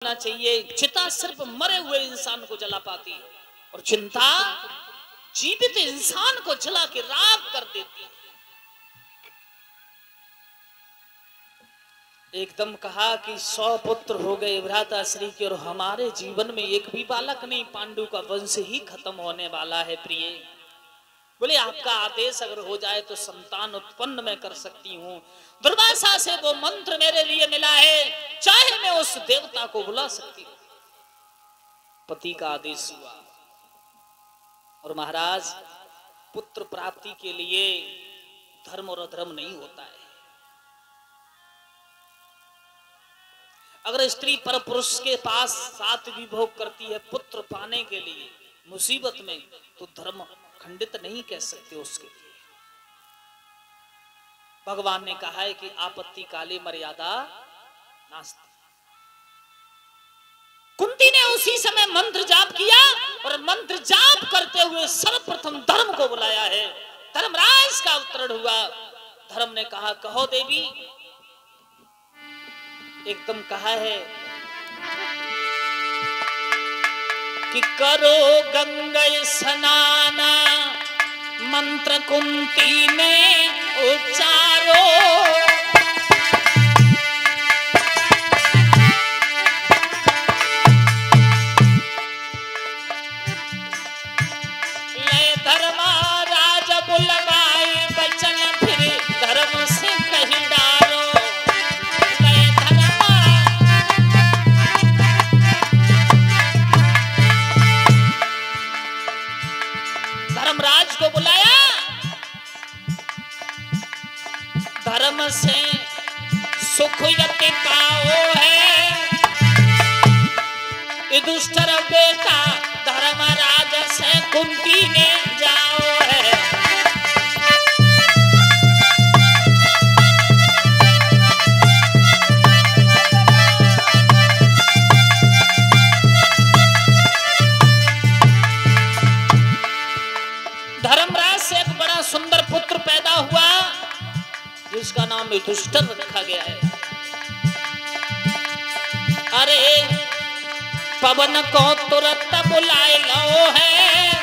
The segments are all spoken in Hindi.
चाहिए। चिता सिर्फ मरे हुए इंसान को जला पाती है और चिंता जीवित इंसान को जला के राख कर देती है। एकदम कहा कि 100 पुत्र हो गए भ्राता श्री के और हमारे जीवन में एक भी बालक नहीं, पांडु का वंश ही खत्म होने वाला है। प्रिय बोले आपका आदेश अगर हो जाए तो संतान उत्पन्न मैं कर सकती हूँ। दुर्वासा से वो मंत्र मेरे लिए मिला है, चाहे मैं उस देवता को बुला सकती हूँ। पति का आदेश हुआ और महाराज पुत्र प्राप्ति के लिए धर्म और अधर्म नहीं होता है। अगर स्त्री पर पुरुष के पास साथ विभोग करती है पुत्र पाने के लिए मुसीबत में, तो धर्म खंडित नहीं कह सकते उसके लिए। भगवान ने कहा है कि आपत्ति काले मर्यादा नास्ति। कुंती ने उसी समय मंत्र जाप किया और मंत्र जाप करते हुए सर्वप्रथम धर्म को बुलाया है। धर्मराज का अवतरण हुआ। धर्म ने कहा कहो देवी। एकदम कहा है कि करो गंगा स्नान मंत्र कुंती ने उच्चारो। ले धर्मराज बुलवाए बचन फिर धर्म से कहीं डारो। धर्मराज को बुलाया, धर्म से सुख यति पाओ है। युधिष्ठिर बेटा धर्मराज से कुंती ने जाओ है। धर्मराज से एक बड़ा सुंदर पुत्र पैदा हुआ जिसका नाम युधिष्ठिर रखा गया है। अरे पवन को तुरंत बुलाए लो है।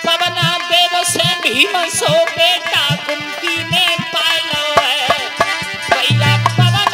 पवन देव से भीम सो बेटा कुंती ने पाए लो है। भैया पवन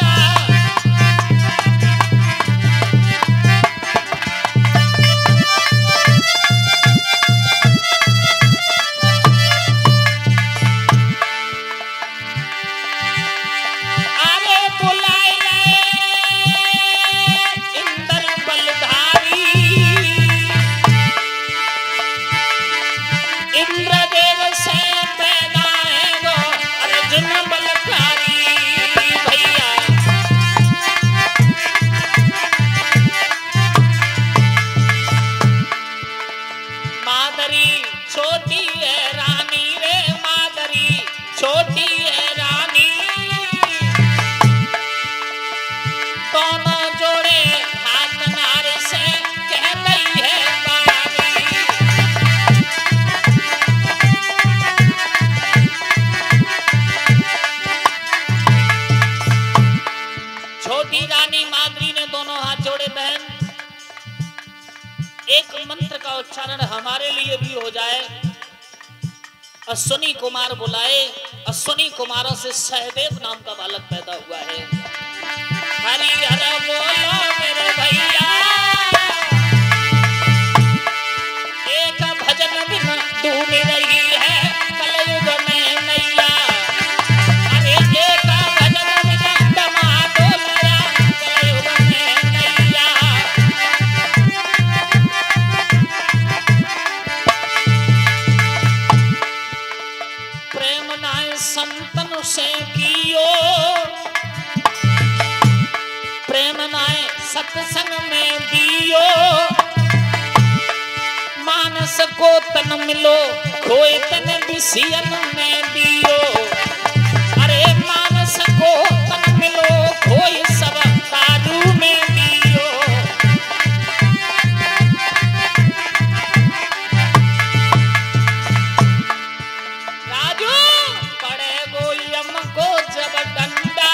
उच्चारण हमारे लिए भी हो जाए। अश्विनी कुमार बुलाए। अश्विनी कुमारों से सहदेव नाम का बालक पैदा हुआ है। हरि हर बोलो मेरे भैया। एक भजन बिन डूब रही है कलयुग में नैया। अरे एक भजन बिन डमा डोल रहा कलयुग में नैया। संतन से कियो प्रेम नाय सत्संग में दियो। मानस को तन मिलो खोए तन विषयन में दियो। अरे मानस को तन मिलो खोए सब काजू में दियो। राजू पड़े गो यम को जब डंडा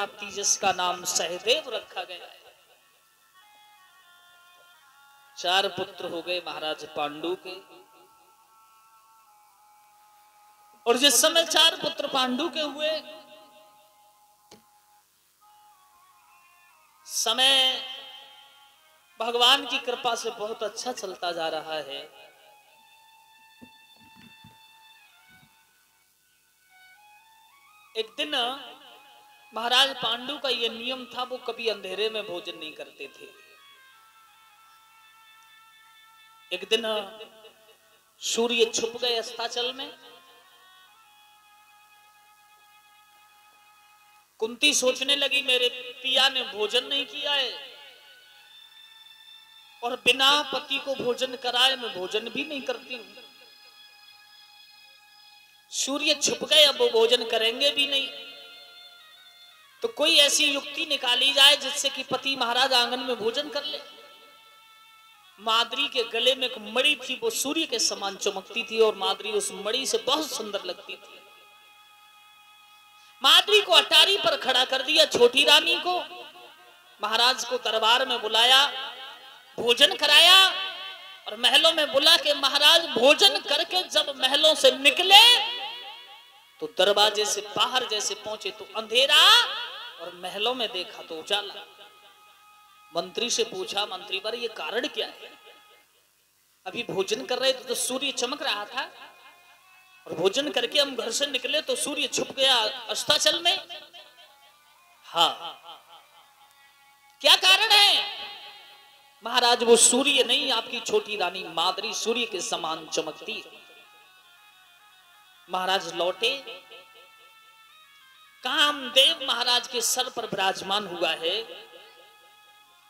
प्राप्ति जिसका नाम सहदेव रखा गया है। 4 पुत्र हो गए महाराज पांडु के। और जिस समय 4 पुत्र पांडु के हुए, समय भगवान की कृपा से बहुत अच्छा चलता जा रहा है। एक दिन महाराज पांडु का यह नियम था, वो कभी अंधेरे में भोजन नहीं करते थे। एक दिन सूर्य छुप गए अस्ताचल में। कुंती सोचने लगी मेरे पिया ने भोजन नहीं किया है और बिना पति को भोजन कराए मैं भोजन भी नहीं करती हूं। सूर्य छुप गए, अब वो भोजन करेंगे भी नहीं, तो कोई ऐसी युक्ति निकाली जाए जिससे कि पति महाराज आंगन में भोजन कर ले। माद्री के गले में एक मणि थी, वो सूर्य के समान चमकती थी और माद्री उस मणि से बहुत सुंदर लगती थी। माद्री को अटारी पर खड़ा कर दिया, छोटी रानी को महाराज को दरबार में बुलाया, भोजन कराया और महलों में बुला के महाराज भोजन करके जब महलों से निकले तो दरवाजे से बाहर जैसे पहुंचे तो अंधेरा और महलों में देखा तो उजाला। मंत्री से पूछा, मंत्री पर ये कारण क्या है? अभी भोजन कर रहे थे तो सूर्य चमक रहा था और भोजन करके हम घर से निकले तो सूर्य छुप गया अस्ताचल में। हाँ, क्या कारण है? महाराज वो सूर्य नहीं, आपकी छोटी रानी माद्री सूर्य के समान चमकती है। महाराज लौटे, कामदेव महाराज के सर पर विराजमान हुआ है।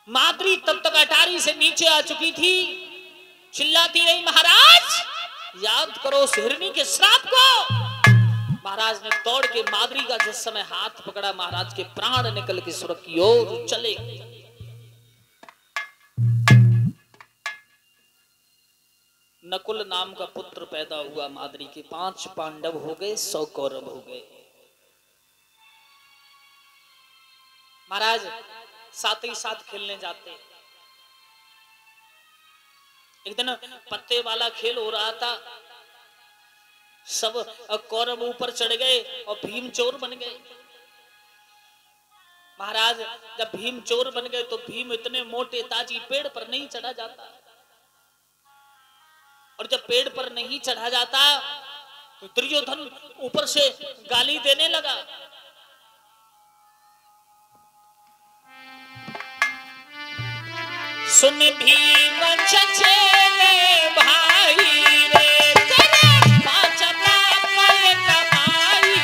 माद्री तब तक अटारी से नीचे आ चुकी थी, चिल्लाती रही, महाराज याद करो हिरणी के श्राप को। महाराज ने दौड़ के माद्री का जिस समय हाथ पकड़ा, महाराज के प्राण निकल के स्वर्ग की ओर चले। नकुल नाम का पुत्र पैदा हुआ माद्री के। 5 पांडव हो गए, 100 कौरव हो गए। महाराज साथ ही साथ खेलने जाते। एक दिन पत्ते वाला खेल हो रहा था, सब कौरव ऊपर चढ़ गए और भीम चोर बन गए। महाराज जब भीम चोर बन गए तो भीम इतने मोटे ताजी पेड़ पर नहीं चढ़ा जाता, और जब पेड़ पर नहीं चढ़ा जाता तो दुर्योधन ऊपर से गाली देने लगा। सुन भीम चचेरे भाई रे, तेरे पांच पापल कमाई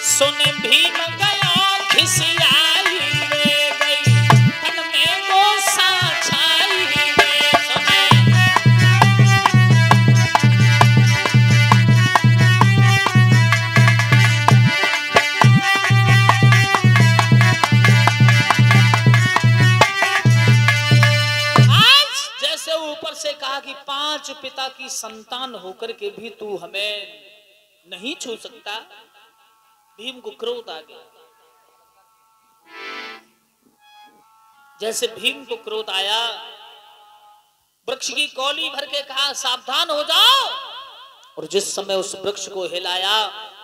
सुन भीम गया खिसियाई रे, गई तन में गोसा छाई रे। कहा कि 5 पिता की संतान होकर के भी तू हमें नहीं छू सकता। भीम को क्रोध आ गया। जैसे भीम को क्रोध आया, वृक्ष की कौली भर के कहा सावधान हो जाओ, और जिस समय उस वृक्ष को हिलाया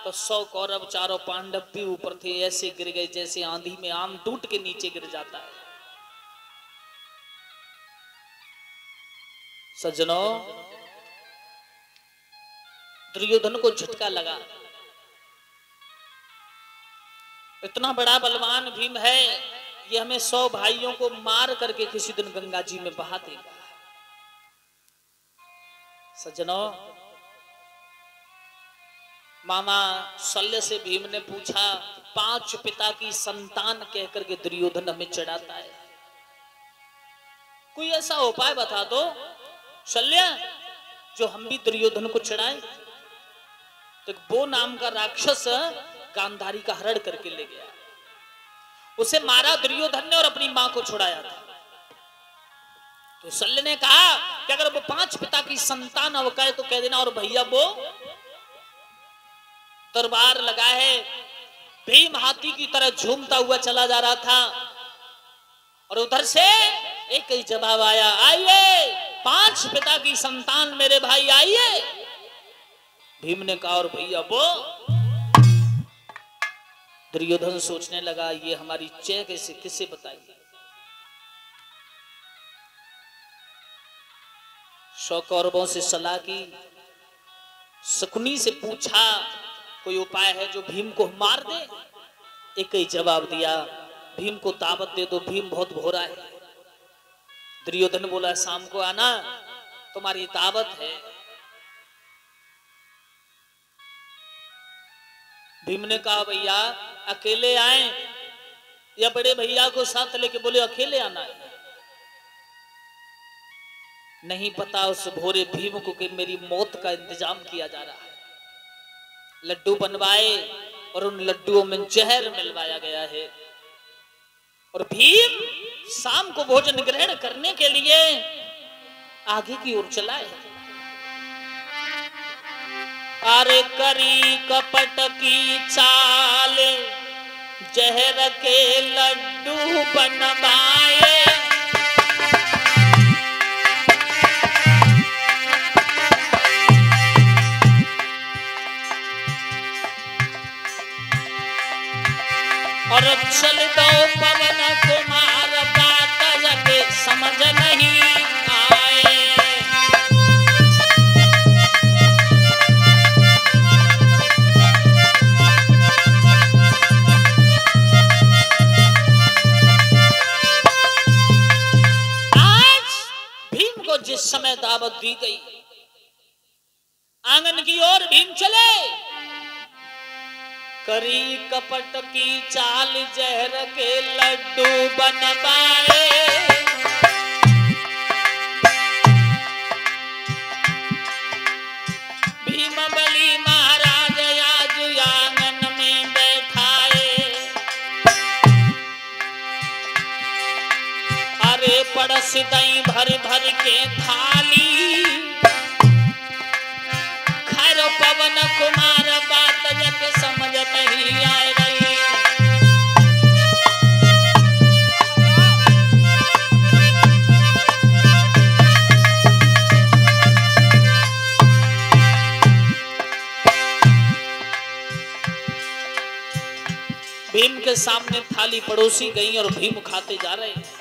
तो 100 कौरव 4 पांडव भी ऊपर थे, ऐसे गिर गए जैसे आंधी में आम टूट के नीचे गिर जाता है। सज्जनों, दुर्योधन को झटका लगा, इतना बड़ा बलवान भीम है, ये हमें 100 भाइयों को मार करके किसी दिन गंगा जी में बहा देगा। सज्जनों, मामा शल्य से भीम ने पूछा, 5 पिता की संतान कहकर के दुर्योधन हमें चढ़ाता है, कोई ऐसा उपाय बता दो शल्य जो हम भी दुर्योधन को चढ़ाए। तो वो नाम का राक्षस गांधारी का हरण करके ले गया, उसे मारा दुर्योधन ने और अपनी मां को छुड़ाया था। तो शल्य ने कहा कि अगर वो 5 पिता की संतान अब कहे तो कह देना, और भैया वो दरबार लगा है। भीम हाथी की तरह झूमता हुआ चला जा रहा था और उधर से एक ही जवाब आया, आइए 5 पिता की संतान मेरे भाई आइए। भीम ने कहा, और भैया वो। दुर्योधन सोचने लगा, ये हमारी चय कैसे किसे बताइए। 100 कौरवों से सलाह की, शकुनी से पूछा कोई उपाय है जो भीम को मार दे। एक ही जवाब दिया, भीम को दावत दे दो, भीम बहुत भोरा है। दुर्योधन बोला, शाम को आना, तुम्हारी दावत है। भीम ने कहा, भैया अकेले आए या बड़े भैया को साथ लेके? बोले, अकेले आना है। नहीं पता उस भोरे भीम को कि मेरी मौत का इंतजाम किया जा रहा है। लड्डू बनवाए और उन लड्डुओं में जहर मिलवाया गया है और भीम शाम को भोजन ग्रहण करने के लिए आगे की ओर चला है। अरे करी कपट की चाल, जहर के लड्डू बनवाए। और चल दो पवन कुमार, बात जग समझ नहीं आए। आज भीम को जिस समय दावत दी गई, आंगन की ओर भीम चले। करी कपट की चाल, जहर के लड्डू बनवाए। भीम बली महाराज आज आंगन में बैठाए। अरे पड़स दई भर भर के थाली, खैर पवन कुमार बात जग समझ नहीं आए रही। भीम के सामने थाली पड़ोसी गई और भीम खाते जा रहे हैं।